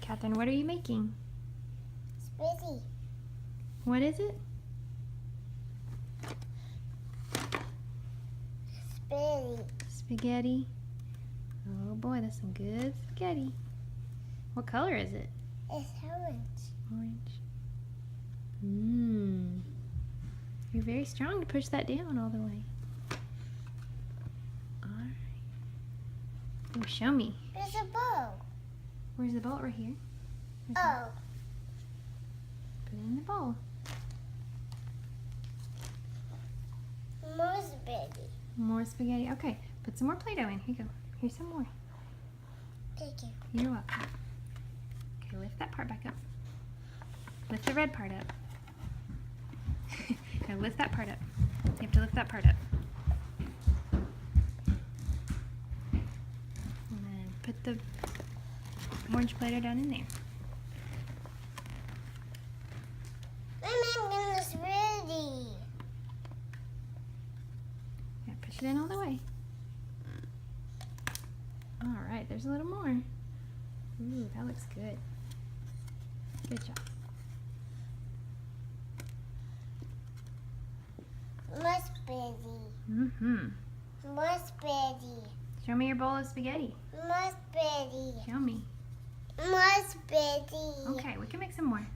Catherine, what are you making? Spaghetti. What is it? Spaghetti. Spaghetti. Oh boy, that's some good spaghetti. What color is it? It's orange. Orange. Mmm. You're very strong to push that down all the way. Alright. Oh, show me. There's a bowl. Where's the bowl? Right here. Oh. Put it in the bowl. More spaghetti. More spaghetti. Okay, put some more Play-Doh in. Here you go. Here's some more. Thank you. You're welcome. Okay, lift that part back up. Lift the red part up. Now lift that part up. You have to lift that part up. And then put the orange Play-Doh down in there. I'm making this ready. Yeah, push it in all the way. Alright, there's a little more. Ooh, that looks good. Good job. More spaghetti. Mm-hmm. More spaghetti. Show me your bowl of spaghetti. More spaghetti. Show me. More spaghetti. Okay, we can make some more.